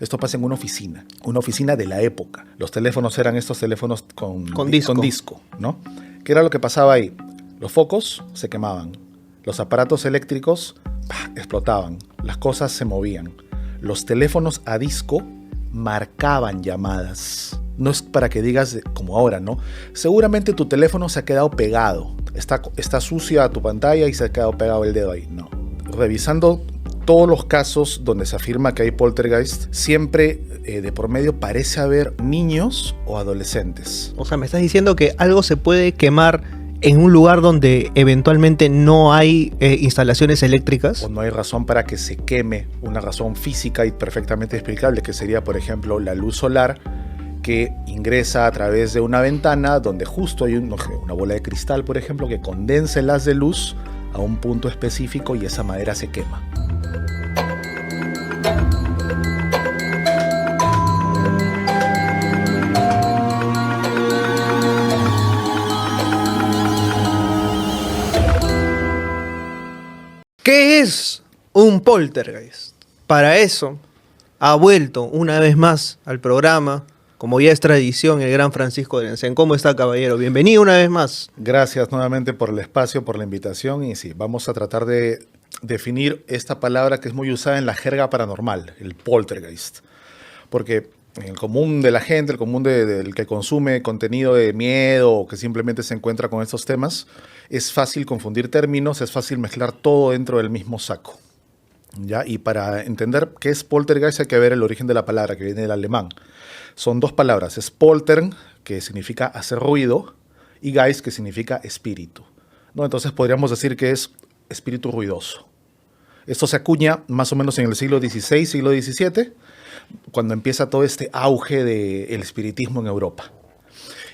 Esto pasa en una oficina de la época. Los teléfonos eran estos teléfonos con disco, ¿no? ¿Qué era lo que pasaba ahí? Los focos se quemaban, los aparatos eléctricos explotaban, las cosas se movían. Los teléfonos a disco marcaban llamadas. No es para que digas como ahora, ¿no? Seguramente tu teléfono se ha quedado pegado. Está sucia tu pantalla y se ha quedado pegado el dedo ahí. No. Revisando todos los casos donde se afirma que hay poltergeist, siempre de por medio parece haber niños o adolescentes. O sea, me estás diciendo que algo se puede quemar en un lugar donde eventualmente no hay instalaciones eléctricas. O no hay razón para que se queme, una razón física y perfectamente explicable, que sería, por ejemplo, la luz solar que ingresa a través de una ventana donde justo hay una bola de cristal, por ejemplo, que condensa el haz de luz a un punto específico y esa madera se quema. ¿Qué es un poltergeist? Para eso ha vuelto una vez más al programa, como ya es tradición, el gran Francisco de Lencén. ¿Cómo está, caballero? Bienvenido una vez más. Gracias nuevamente por el espacio, por la invitación. Y sí, vamos a tratar de definir esta palabra que es muy usada en la jerga paranormal, el poltergeist. Porque en el común de la gente, el común del que consume contenido de miedo o que simplemente se encuentra con estos temas, es fácil confundir términos, es fácil mezclar todo dentro del mismo saco, ¿ya? Y para entender qué es poltergeist hay que ver el origen de la palabra, que viene del alemán. Son dos palabras, es poltern, que significa hacer ruido, y geist, que significa espíritu, ¿no? Entonces podríamos decir que es espíritu ruidoso. Esto se acuña más o menos en el siglo XVI, siglo XVII, cuando empieza todo este auge del espiritismo en Europa.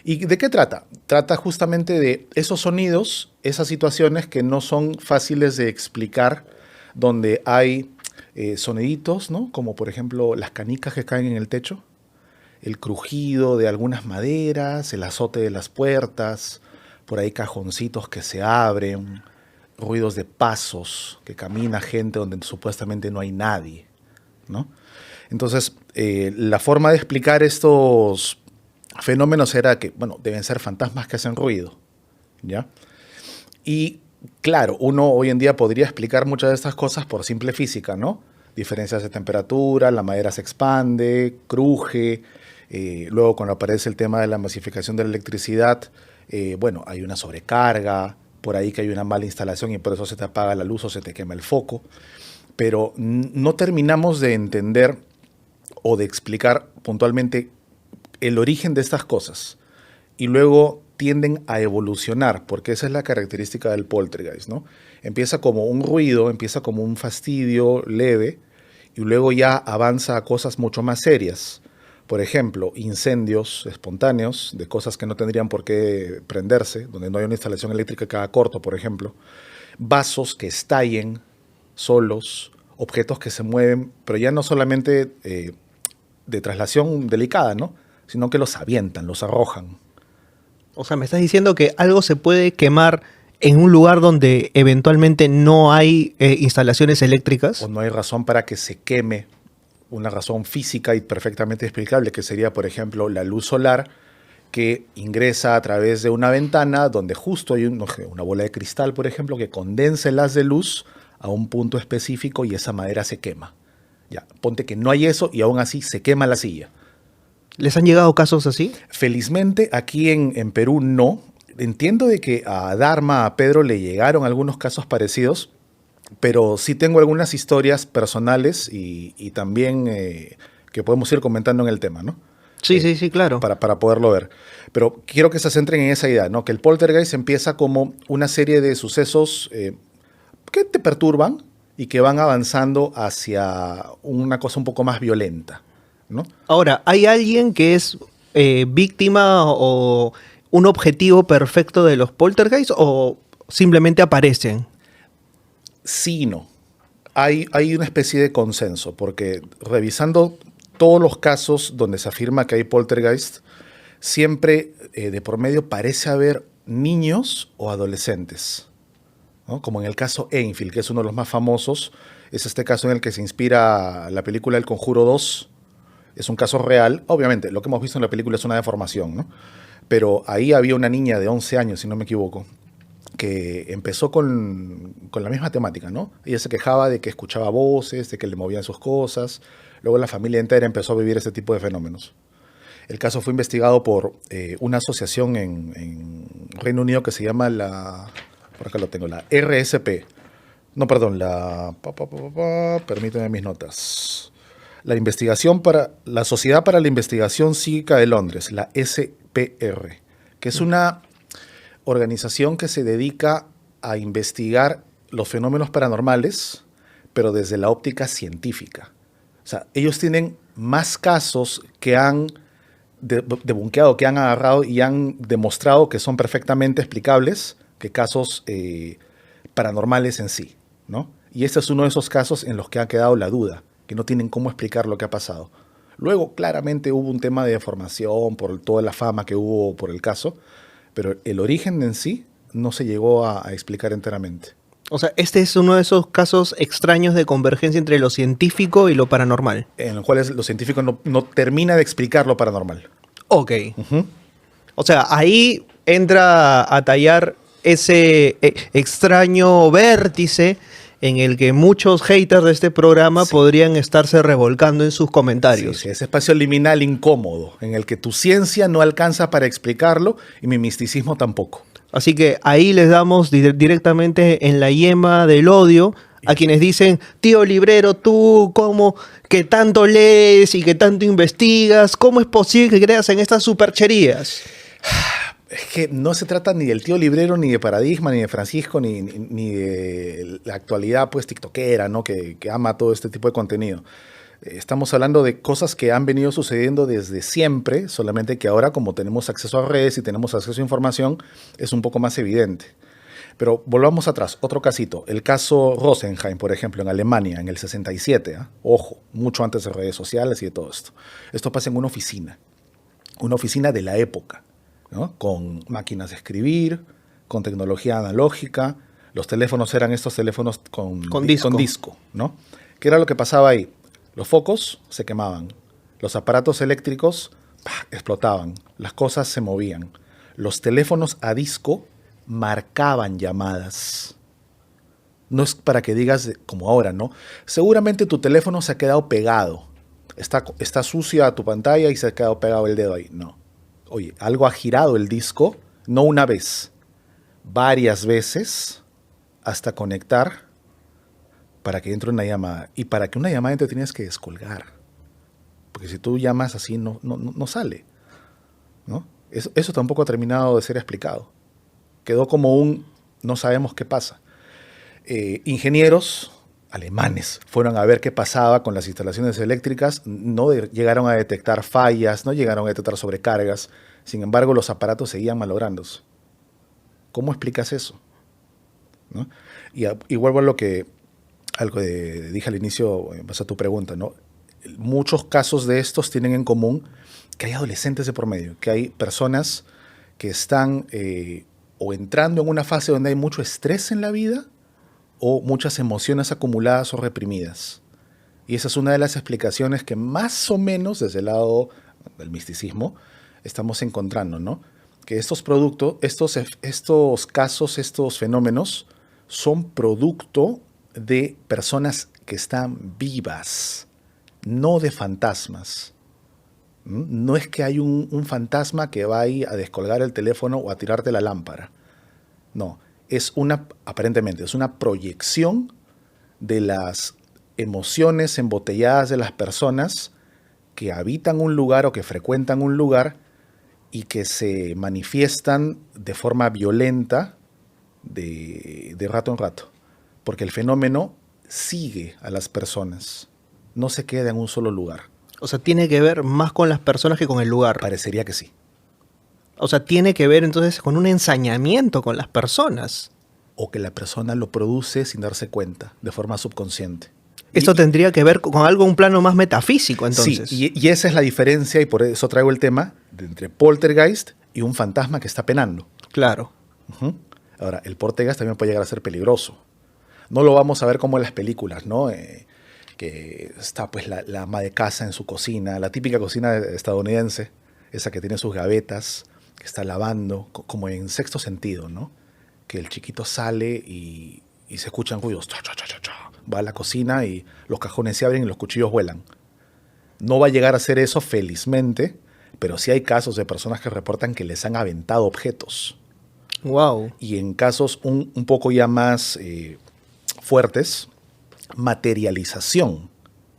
¿Y de qué trata? Trata justamente de esos sonidos, esas situaciones que no son fáciles de explicar, donde hay soniditos, ¿no? Como por ejemplo las canicas que caen en el techo, el crujido de algunas maderas, el azote de las puertas, por ahí cajoncitos que se abren, ruidos de pasos, que camina gente donde supuestamente no hay nadie, ¿no? Entonces, la forma de explicar estos fenómenos era que, bueno, deben ser fantasmas que hacen ruido, ¿ya? Y claro, uno hoy en día podría explicar muchas de estas cosas por simple física, ¿no? Diferencias de temperatura, la madera se expande, cruje, luego cuando aparece el tema de la masificación de la electricidad, bueno, hay una sobrecarga, por ahí que hay una mala instalación y por eso se te apaga la luz o se te quema el foco, pero no terminamos de entender o de explicar puntualmente el origen de estas cosas, y luego tienden a evolucionar, porque esa es la característica del poltergeist, ¿no? Empieza como un ruido, empieza como un fastidio leve, y luego ya avanza a cosas mucho más serias. Por ejemplo, incendios espontáneos de cosas que no tendrían por qué prenderse, donde no hay una instalación eléctrica que haga corto, por ejemplo. Vasos que estallen solos, objetos que se mueven, pero ya no solamente de traslación delicada, ¿no? Sino que los avientan, los arrojan. O sea, me estás diciendo que algo se puede quemar en un lugar donde eventualmente no hay instalaciones eléctricas. O no hay razón para que se queme, una razón física y perfectamente explicable, que sería, por ejemplo, la luz solar que ingresa a través de una ventana donde justo hay una bola de cristal, por ejemplo, que condensa el haz de luz a un punto específico y esa madera se quema. Ya, ponte que no hay eso y aún así se quema la silla. ¿Les han llegado casos así? Felizmente aquí en Perú no. Entiendo de que a Dharma, a Pedro le llegaron algunos casos parecidos, pero sí tengo algunas historias personales y también que podemos ir comentando en el tema, ¿no? Sí, claro. Para poderlo ver. Pero quiero que se centren en esa idea, ¿no? Que el poltergeist empieza como una serie de sucesos que te perturban y que van avanzando hacia una cosa un poco más violenta, ¿no? Ahora, ¿hay alguien que es víctima o un objetivo perfecto de los poltergeists o simplemente aparecen? Sí y no. Hay una especie de consenso, porque revisando todos los casos donde se afirma que hay poltergeist, siempre de por medio parece haber niños o adolescentes, ¿no? Como en el caso Enfield, que es uno de los más famosos. Es este caso en el que se inspira la película El Conjuro 2, Es un caso real. Obviamente, lo que hemos visto en la película es una deformación, ¿no? Pero ahí había una niña de 11 años, si no me equivoco, que empezó con la misma temática, ¿no? Ella se quejaba de que escuchaba voces, de que le movían sus cosas. Luego la familia entera empezó a vivir ese tipo de fenómenos. El caso fue investigado por una asociación en Reino Unido que se llama por acá lo tengo, la RSP. No, perdón, permíteme mis notas. La Sociedad para la Investigación Psíquica de Londres, la SPR, que es una organización que se dedica a investigar los fenómenos paranormales, pero desde la óptica científica. O sea, ellos tienen más casos que han debunkeado, que han agarrado y han demostrado que son perfectamente explicables que casos paranormales en sí, ¿no? Y este es uno de esos casos en los que ha quedado la duda, que no tienen cómo explicar lo que ha pasado. Luego, claramente hubo un tema de deformación por toda la fama que hubo por el caso, pero el origen en sí no se llegó a explicar enteramente. O sea, este es uno de esos casos extraños de convergencia entre lo científico y lo paranormal. En los cuales lo científico no termina de explicar lo paranormal. Ok. O sea, ahí entra a tallar ese extraño vértice en el que muchos haters de este programa podrían estarse revolcando en sus comentarios. Sí, ese espacio liminal incómodo, en el que tu ciencia no alcanza para explicarlo y mi misticismo tampoco. Así que ahí les damos directamente en la yema del odio a quienes dicen, tío librero, tú cómo que tanto lees y que tanto investigas, ¿cómo es posible que creas en estas supercherías? Es que no se trata ni del tío librero, ni de Paradigma, ni de Francisco, ni de la actualidad pues tiktokera, ¿no? Que ama todo este tipo de contenido. Estamos hablando de cosas que han venido sucediendo desde siempre, solamente que ahora como tenemos acceso a redes y tenemos acceso a información, es un poco más evidente. Pero volvamos atrás, otro casito, el caso Rosenheim, por ejemplo, en Alemania, en el 67, ¿eh? Ojo, mucho antes de redes sociales y de todo esto. Esto pasa en una oficina de la época, ¿no? Con máquinas de escribir, con tecnología analógica, los teléfonos eran estos teléfonos con disco, ¿no? ¿Qué era lo que pasaba ahí? Los focos se quemaban, los aparatos eléctricos explotaban, las cosas se movían. Los teléfonos a disco marcaban llamadas. No es para que digas como ahora, ¿no? Seguramente tu teléfono se ha quedado pegado. Está sucia tu pantalla y se ha quedado pegado el dedo ahí. No. Oye, algo ha girado el disco, no una vez, varias veces, hasta conectar para que entre una llamada. Y para que una llamada entre tienes que descolgar. Porque si tú llamas así, no sale, ¿no? Eso tampoco ha terminado de ser explicado. Quedó como no sabemos qué pasa. Ingenieros alemanes fueron a ver qué pasaba con las instalaciones eléctricas, no llegaron a detectar fallas, no llegaron a detectar sobrecargas, sin embargo los aparatos seguían malográndose. ¿Cómo explicas eso? ¿No? Y vuelvo a algo que dije al inicio, en base a tu pregunta, ¿no? Muchos casos de estos tienen en común que hay adolescentes de por medio, que hay personas que están o entrando en una fase donde hay mucho estrés en la vida o muchas emociones acumuladas o reprimidas. Y esa es una de las explicaciones que más o menos desde el lado del misticismo estamos encontrando, ¿no? Que estos productos, estos casos, estos fenómenos son producto de personas que están vivas, no de fantasmas. No es que hay un fantasma que va ahí a descolgar el teléfono o a tirarte la lámpara. No, aparentemente es una proyección de las emociones embotelladas de las personas que habitan un lugar o que frecuentan un lugar y que se manifiestan de forma violenta de rato en rato. Porque el fenómeno sigue a las personas, no se queda en un solo lugar. O sea, tiene que ver más con las personas que con el lugar. Parecería que sí. O sea, tiene que ver entonces con un ensañamiento con las personas. O que la persona lo produce sin darse cuenta, de forma subconsciente. Esto tendría que ver con algo, un plano más metafísico, entonces. Sí, y esa es la diferencia, y por eso traigo el tema, entre poltergeist y un fantasma que está penando. Claro. Ahora, el poltergeist también puede llegar a ser peligroso. No lo vamos a ver como en las películas, ¿no? que está pues la ama de casa en su cocina, la típica cocina estadounidense, esa que tiene sus gavetas, que está lavando, como en Sexto Sentido, ¿no? Que el chiquito sale y se escuchan ruidos, cha, cha, cha, cha, cha. Va a la cocina y los cajones se abren y los cuchillos vuelan. No va a llegar a ser eso, felizmente, pero sí hay casos de personas que reportan que les han aventado objetos. Wow. Y en casos un poco ya más fuertes, materialización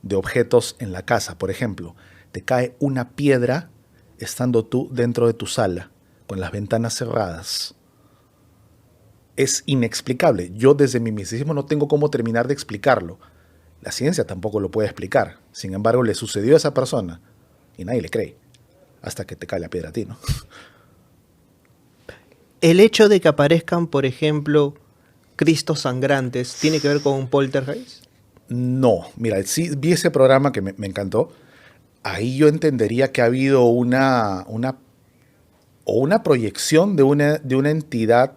de objetos en la casa. Por ejemplo, te cae una piedra estando tú dentro de tu sala, con las ventanas cerradas. Es inexplicable. Yo desde mi misticismo no tengo cómo terminar de explicarlo. La ciencia tampoco lo puede explicar. Sin embargo, le sucedió a esa persona y nadie le cree. Hasta que te cae la piedra a ti, ¿no? El hecho de que aparezcan, por ejemplo, cristos sangrantes, ¿tiene que ver con un poltergeist? No, mira, sí vi ese programa que me encantó. Ahí yo entendería que ha habido una proyección de una entidad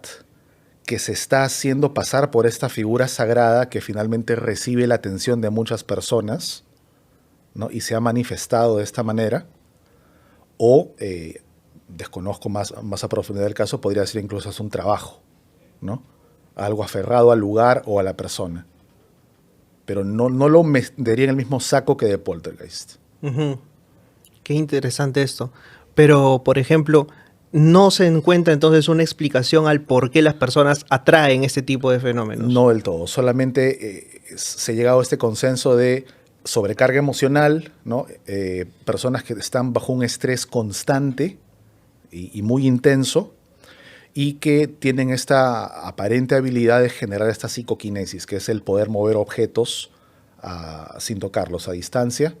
que se está haciendo pasar por esta figura sagrada que finalmente recibe la atención de muchas personas, ¿no? Y se ha manifestado de esta manera. O, desconozco más a profundidad el caso, podría ser incluso es un trabajo, ¿no? Algo aferrado al lugar o a la persona. Pero no lo metería en el mismo saco que de poltergeist. Uh-huh. Qué interesante esto. Pero, por ejemplo, no se encuentra entonces una explicación al por qué las personas atraen este tipo de fenómenos. No del todo. Solamente se ha llegado a este consenso de sobrecarga emocional, ¿no? Personas que están bajo un estrés constante y muy intenso y que tienen esta aparente habilidad de generar esta psicoquinesis, que es el poder mover objetos sin tocarlos a distancia,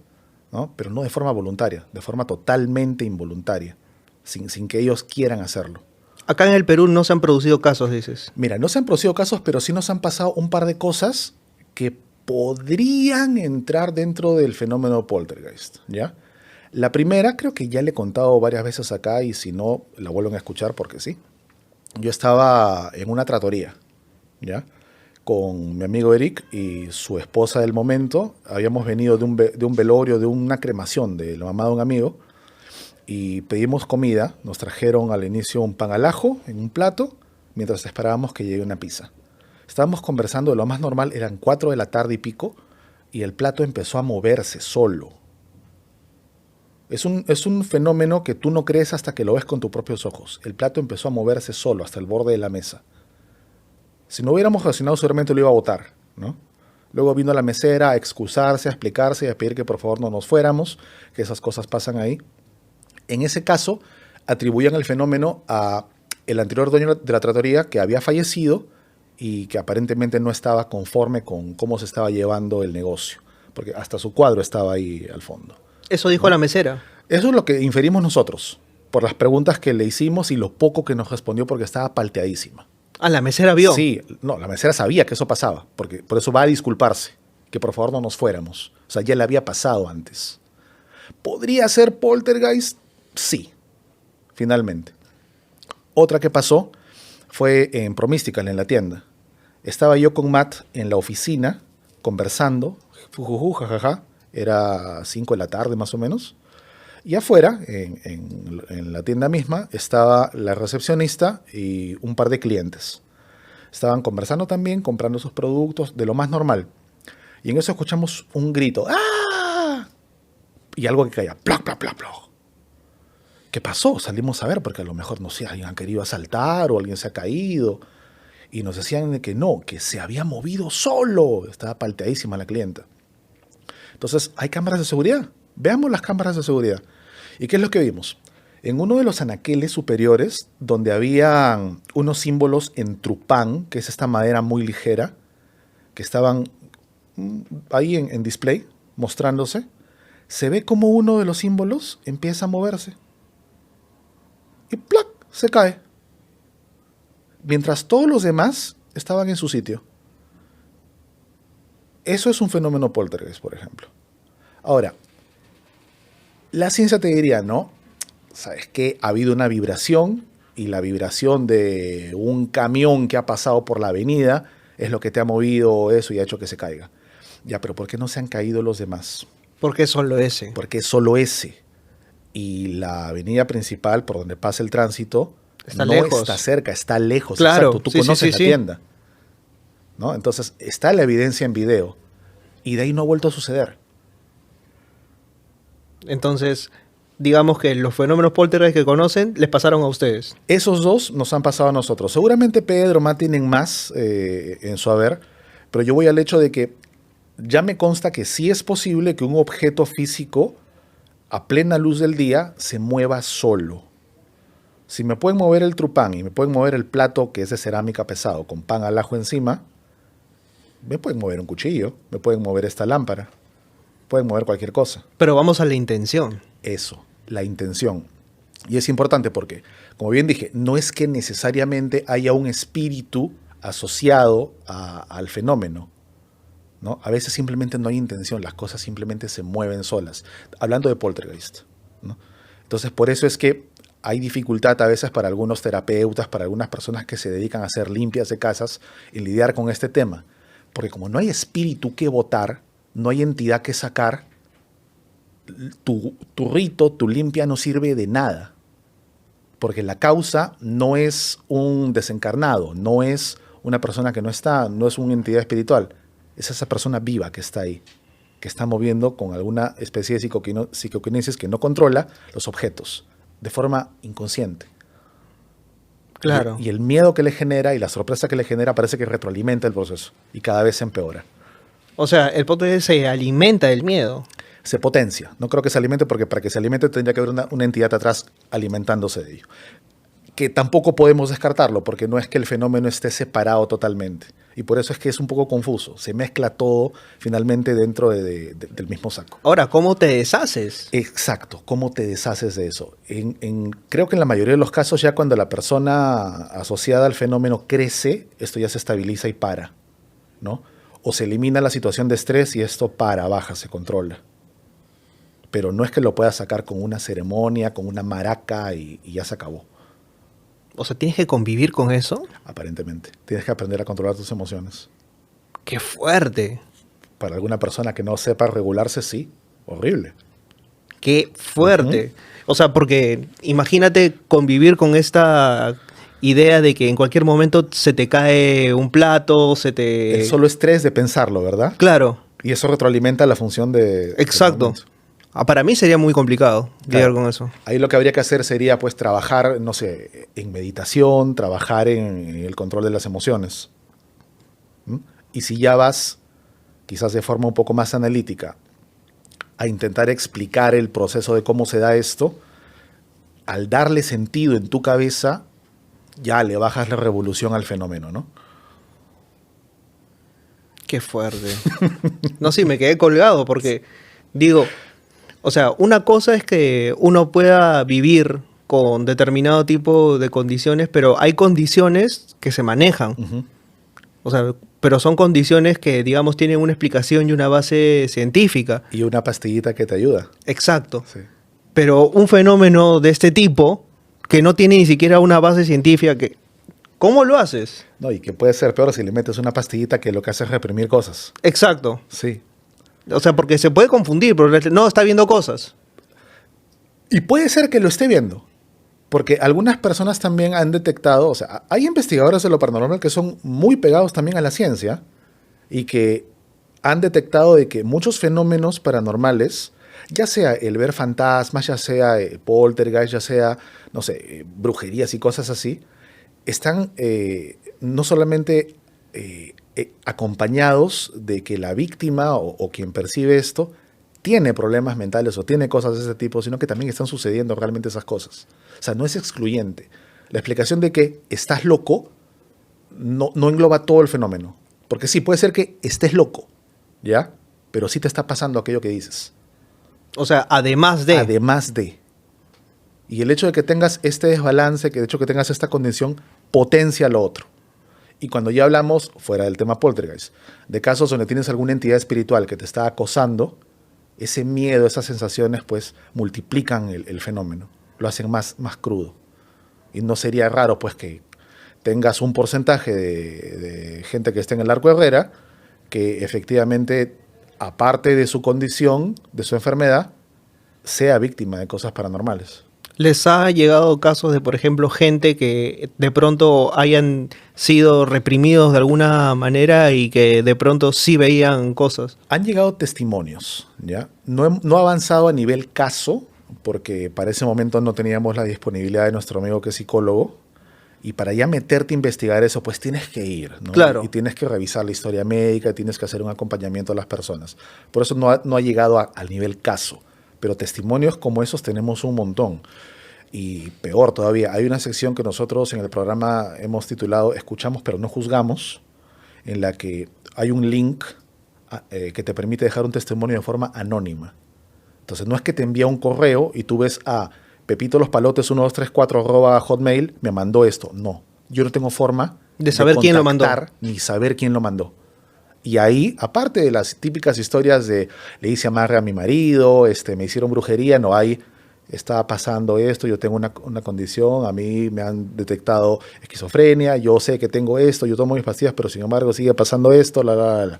¿no? Pero no de forma voluntaria, de forma totalmente involuntaria, sin que ellos quieran hacerlo. Acá en el Perú no se han producido casos, dices. Mira, no se han producido casos, pero sí nos han pasado un par de cosas que podrían entrar dentro del fenómeno poltergeist, ¿ya? La primera, creo que ya le he contado varias veces acá y si no, la vuelven a escuchar porque sí. Yo estaba en una trattoria, ¿ya? Con mi amigo Eric y su esposa del momento. Habíamos venido de un velorio, de una cremación de la mamá de un amigo y pedimos comida. Nos trajeron al inicio un pan al ajo en un plato mientras esperábamos que llegue una pizza. Estábamos conversando de lo más normal, eran 4 de la tarde y pico, y el plato empezó a moverse solo. Es un fenómeno que tú no crees hasta que lo ves con tus propios ojos. El plato empezó a moverse solo hasta el borde de la mesa. Si no hubiéramos reaccionado, seguramente lo iba a botar, ¿no? Luego vino la mesera a excusarse, a explicarse y a pedir que por favor no nos fuéramos, que esas cosas pasan ahí. En ese caso, atribuían el fenómeno a el anterior dueño de la trattoria que había fallecido y que aparentemente no estaba conforme con cómo se estaba llevando el negocio, porque hasta su cuadro estaba ahí al fondo. Eso dijo la mesera. Eso es lo que inferimos nosotros, por las preguntas que le hicimos y lo poco que nos respondió porque estaba palteadísima. Ah, la mesera vio. Sí, no, la mesera sabía que eso pasaba, porque por eso va a disculparse, que por favor no nos fuéramos. O sea, ya le había pasado antes. ¿Podría ser poltergeist? Sí, finalmente. Otra que pasó fue en Promística, en la tienda. Estaba yo con Matt en la oficina, conversando, jajaja, era 5 de la tarde más o menos, y afuera, en la tienda misma, estaba la recepcionista y un par de clientes. Estaban conversando también, comprando sus productos, de lo más normal. Y en eso escuchamos un grito, ¡ah! Y algo que caía, ¡plac, plac, plac, plac! ¿Qué pasó? Salimos a ver, porque a lo mejor, no sé, alguien ha querido asaltar o alguien se ha caído. Y nos decían que no, que se había movido solo. Estaba palteadísima la clienta. Entonces, hay cámaras de seguridad. Veamos las cámaras de seguridad. ¿Y qué es lo que vimos? En uno de los anaqueles superiores, donde había unos símbolos en trupán, que es esta madera muy ligera, que estaban ahí en display, mostrándose, se ve como uno de los símbolos empieza a moverse. Y ¡plac! Se cae. Mientras todos los demás estaban en su sitio. Eso es un fenómeno poltergeist, por ejemplo. Ahora, la ciencia te diría, no, sabes que ha habido una vibración y la vibración de un camión que ha pasado por la avenida es lo que te ha movido eso y ha hecho que se caiga. Ya, pero ¿por qué no se han caído los demás? Porque solo ese. Porque es solo ese. Y la avenida principal por donde pasa el tránsito Está no lejos. está cerca, está lejos. Claro, Exacto, tú sí, sí, conoces sí, la sí. tienda. ¿No? Entonces, está la evidencia en video y de ahí no ha vuelto a suceder. Entonces, digamos que los fenómenos poltergeist que conocen les pasaron a ustedes. Esos dos nos han pasado a nosotros. Seguramente Pedro, Matt tienen más en su haber, pero yo voy al hecho de que ya me consta que sí es posible que un objeto físico a plena luz del día se mueva solo. Si me pueden mover el trupán y me pueden mover el plato que es de cerámica pesado con pan al ajo encima, me pueden mover un cuchillo, me pueden mover esta lámpara, pueden mover cualquier cosa. Pero vamos a la intención. Eso, la intención. Y es importante porque, como bien dije, no es que necesariamente haya un espíritu asociado al fenómeno, ¿no? A veces simplemente no hay intención, las cosas simplemente se mueven solas. Hablando de poltergeist, ¿no? Entonces, por eso es que hay dificultad a veces para algunos terapeutas, para algunas personas que se dedican a hacer limpias de casas, en lidiar con este tema. Porque como no hay espíritu que votar, no hay entidad que sacar, tu rito, tu limpia no sirve de nada. Porque la causa no es un desencarnado, no es una persona que no está, no es una entidad espiritual. Es esa persona viva que está ahí, que está moviendo con alguna especie de psicoquinesis que no controla los objetos de forma inconsciente. Claro. Y el miedo que le genera y la sorpresa que le genera parece que retroalimenta el proceso y cada vez se empeora. O sea, el poltergeist se alimenta del miedo. Se potencia. No creo que se alimente porque para que se alimente tendría que haber una entidad atrás alimentándose de ello. Que tampoco podemos descartarlo porque no es que el fenómeno esté separado totalmente. Y por eso es que es un poco confuso. Se mezcla todo finalmente dentro del mismo saco. Ahora, ¿cómo te deshaces? Exacto. ¿Cómo te deshaces de eso? Creo que en la mayoría de los casos ya cuando la persona asociada al fenómeno crece, esto ya se estabiliza y para, ¿no? O se elimina la situación de estrés y esto baja, se controla. Pero no es que lo puedas sacar con una ceremonia, con una maraca y ya se acabó. O sea, ¿tienes que convivir con eso? Aparentemente. Tienes que aprender a controlar tus emociones. ¡Qué fuerte! Para alguna persona que no sepa regularse, sí. Horrible. ¡Qué fuerte! O sea, porque imagínate convivir con esta idea de que en cualquier momento se te cae un plato, se te... El solo estrés de pensarlo, ¿verdad? Claro. Y eso retroalimenta la función de... Exacto. Para mí sería muy complicado lidiar con eso. Ahí lo que habría que hacer sería pues trabajar, no sé, en meditación, trabajar en el control de las emociones. ¿Mm? Y si ya vas, quizás de forma un poco más analítica, a intentar explicar el proceso de cómo se da esto, al darle sentido en tu cabeza, ya le bajas la revolución al fenómeno, ¿no? Qué fuerte. No, sí, me quedé colgado porque digo... O sea, una cosa es que uno pueda vivir con determinado tipo de condiciones, pero hay condiciones que se manejan. Uh-huh. O sea, pero son condiciones que, digamos, tienen una explicación y una base científica. Y una pastillita que te ayuda. Exacto. Sí. Pero un fenómeno de este tipo, que no tiene ni siquiera una base científica, que, ¿cómo lo haces? No, y que puede ser peor si le metes una pastillita que lo que hace es reprimir cosas. Exacto. Sí. O sea, porque se puede confundir, porque no, está viendo cosas. Y puede ser que lo esté viendo, porque algunas personas también han detectado, o sea, hay investigadores de lo paranormal que son muy pegados también a la ciencia y que han detectado de que muchos fenómenos paranormales, ya sea el ver fantasmas, ya sea poltergeist, ya sea, no sé, brujerías y cosas así, están no solamente... acompañados de que la víctima o quien percibe esto tiene problemas mentales o tiene cosas de ese tipo, sino que también están sucediendo realmente esas cosas. O sea, no es excluyente. La explicación de que estás loco no engloba todo el fenómeno. Porque sí, puede ser que estés loco, ¿ya? Pero sí te está pasando aquello que dices. O sea, además de... Además de. Y el hecho de que tengas este desbalance, que de hecho que tengas esta condición, potencia lo otro. Y cuando ya hablamos, fuera del tema poltergeist, de casos donde tienes alguna entidad espiritual que te está acosando, ese miedo, esas sensaciones, pues, multiplican el fenómeno. Lo hacen más crudo. Y no sería raro, pues, que tengas un porcentaje de gente que esté en el Arco Herrera que efectivamente aparte de su condición, de su enfermedad, sea víctima de cosas paranormales. ¿Les ha llegado casos de, por ejemplo, gente que de pronto hayan sido reprimidos de alguna manera y que de pronto sí veían cosas? Han llegado testimonios, ¿ya? No ha avanzado a nivel caso, porque para ese momento no teníamos la disponibilidad de nuestro amigo que es psicólogo, y para ya meterte a investigar eso, pues tienes que ir, ¿no? Claro. Y tienes que revisar la historia médica, tienes que hacer un acompañamiento a las personas. Por eso no ha llegado al nivel caso, pero testimonios como esos tenemos un montón. Y peor todavía, hay una sección que nosotros en el programa hemos titulado Escuchamos pero no juzgamos, en la que hay un link que te permite dejar un testimonio de forma anónima. Entonces no es que te envía un correo y tú ves Pepito Los Palotes 1234 @hotmail me mandó esto. No, yo no tengo forma de saber quién lo mandó, ni saber quién lo mandó. Y ahí, aparte de las típicas historias de le hice amarre a mi marido, me hicieron brujería, no hay, está pasando esto, yo tengo una condición, a mí me han detectado esquizofrenia, yo sé que tengo esto, yo tomo mis pastillas, pero sin embargo sigue pasando esto, la.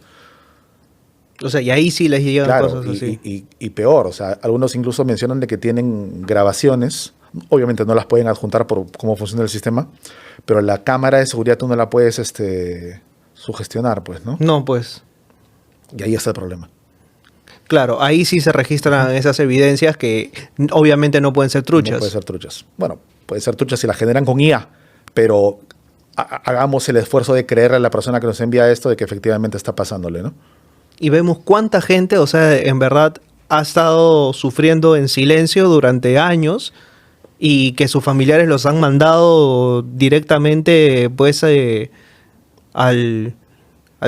O sea, y ahí sí les llegan cosas así. Y peor, o sea, algunos incluso mencionan de que tienen grabaciones, obviamente no las pueden adjuntar por cómo funciona el sistema, pero la cámara de seguridad tú no la puedes sugestionar, pues, ¿no? No, pues. Y ahí está el problema. Claro, ahí sí se registran esas evidencias que obviamente no pueden ser truchas. No pueden ser truchas. Bueno, pueden ser truchas si las generan con IA, pero hagamos el esfuerzo de creerle a la persona que nos envía esto de que efectivamente está pasándole, ¿no? Y vemos cuánta gente, o sea, en verdad ha estado sufriendo en silencio durante años y que sus familiares los han mandado directamente, pues, al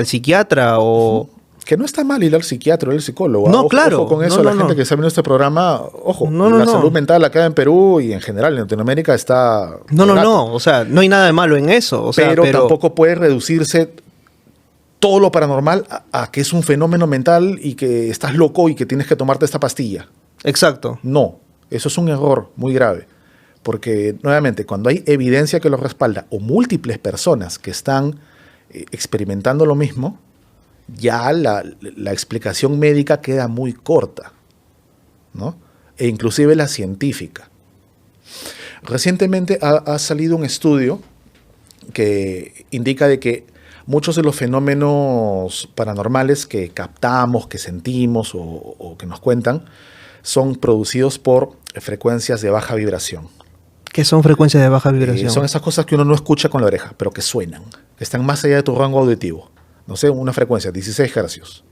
psiquiatra o... Que no está mal ir al psiquiatra o al psicólogo. No, claro. Ojo con eso, la gente que está viendo este programa, ojo, la salud mental acá en Perú y en general en Latinoamérica está... No, o sea, no hay nada de malo en eso. O sea, pero tampoco puede reducirse todo lo paranormal a que es un fenómeno mental y que estás loco y que tienes que tomarte esta pastilla. Exacto. No, eso es un error muy grave. Porque, nuevamente, cuando hay evidencia que lo respalda o múltiples personas que están experimentando lo mismo, ya la explicación médica queda muy corta, ¿no? E inclusive la científica. Recientemente ha salido un estudio que indica de que muchos de los fenómenos paranormales que captamos, que sentimos o que nos cuentan, son producidos por frecuencias de baja vibración. ¿Qué son frecuencias de baja vibración? Son esas cosas que uno no escucha con la oreja, pero que suenan, que están más allá de tu rango auditivo. No sé, una frecuencia, 16 hercios.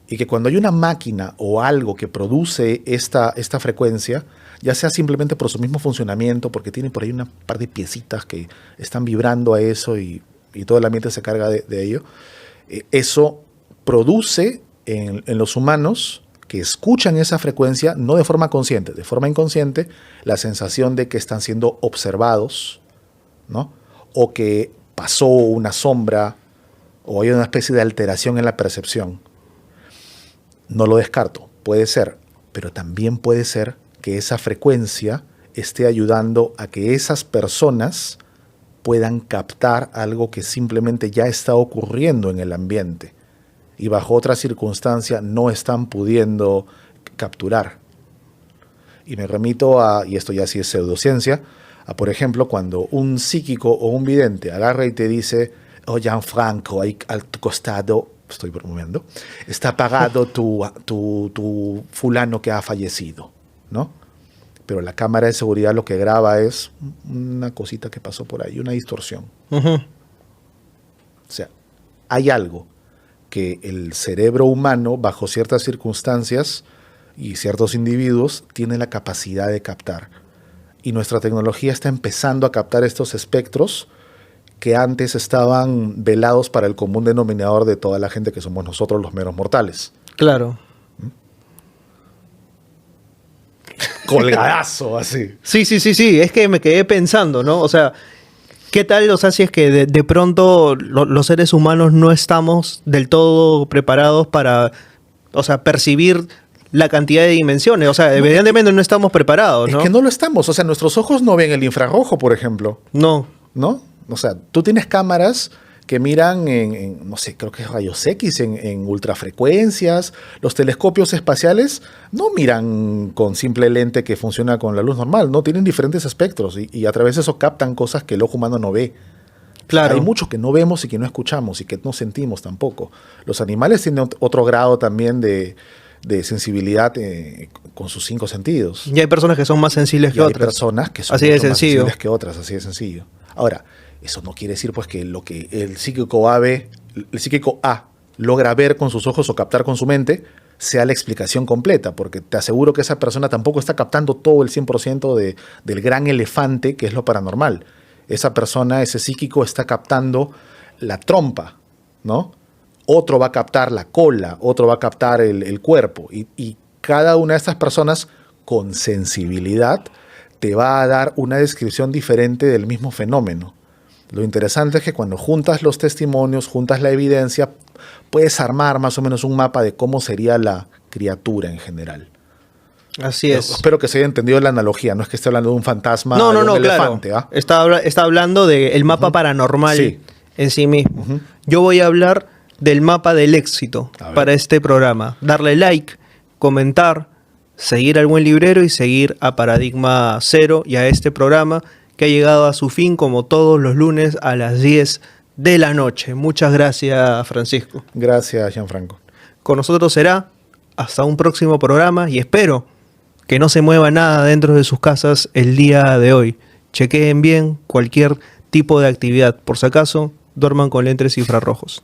Y que cuando hay una máquina o algo que produce esta frecuencia, ya sea simplemente por su mismo funcionamiento, porque tiene por ahí una par de piecitas que están vibrando a eso y todo el ambiente se carga de ello, eso produce en los humanos que escuchan esa frecuencia, no de forma consciente, de forma inconsciente, la sensación de que están siendo observados, ¿no? O que pasó una sombra, o hay una especie de alteración en la percepción. No lo descarto, puede ser, pero también puede ser que esa frecuencia esté ayudando a que esas personas puedan captar algo que simplemente ya está ocurriendo en el ambiente y bajo otra circunstancia no están pudiendo capturar. Y me remito y esto ya sí es pseudociencia, a por ejemplo cuando un psíquico o un vidente agarra y te dice: oh, Gianfranco, ahí al tu costado, estoy bromeando, está apagado tu fulano que ha fallecido, ¿no? Pero la cámara de seguridad lo que graba es una cosita que pasó por ahí, una distorsión. Uh-huh. O sea, hay algo que el cerebro humano, bajo ciertas circunstancias y ciertos individuos, tiene la capacidad de captar. Y nuestra tecnología está empezando a captar estos espectros que antes estaban velados para el común denominador de toda la gente que somos nosotros los meros mortales. Claro. Colgadazo, así. Sí, es que me quedé pensando, ¿no? O sea, ¿qué tal, o sea, si es que de pronto los seres humanos no estamos del todo preparados para, o sea, percibir la cantidad de dimensiones? O sea, evidentemente no estamos preparados, ¿no? Es que no lo estamos. O sea, nuestros ojos no ven el infrarrojo, por ejemplo. No. ¿No? O sea, tú tienes cámaras que miran no sé, creo que es rayos X, en ultrafrecuencias. Los telescopios espaciales no miran con simple lente que funciona con la luz normal, no, tienen diferentes espectros y a través de eso captan cosas que el ojo humano no ve. Claro. Hay mucho que no vemos y que no escuchamos y que no sentimos tampoco. Los animales tienen otro grado también de sensibilidad con sus 5 sentidos. Y hay personas que son más sensibles que Hay otras. personas que son Así de mucho más sencillo. sensibles que otras, así de sencillo. Ahora, eso no quiere decir pues que lo que el psíquico A logra ver con sus ojos o captar con su mente sea la explicación completa, porque te aseguro que esa persona tampoco está captando todo el 100% del gran elefante que es lo paranormal. Esa persona, ese psíquico, está captando la trompa, ¿no? Otro va a captar la cola, otro va a captar el cuerpo. Y cada una de estas personas con sensibilidad te va a dar una descripción diferente del mismo fenómeno. Lo interesante es que cuando juntas los testimonios, juntas la evidencia, puedes armar más o menos un mapa de cómo sería la criatura en general. Así es. Espero que se haya entendido la analogía, no es que esté hablando de un fantasma, No, de un claro. elefante. ¿Ah? Está hablando del mapa paranormal Sí. en sí mismo. Yo voy a hablar del mapa del éxito para este programa. Darle like, comentar, seguir al Buen Librero y seguir a Paradigma Cero y a este programa que ha llegado a su fin como todos los lunes a las 10 de la noche. Muchas gracias, Francisco. Gracias, Gianfranco. Con nosotros será hasta un próximo programa y espero que no se mueva nada dentro de sus casas el día de hoy. Chequeen bien cualquier tipo de actividad. Por si acaso, duerman con lentes infrarrojos.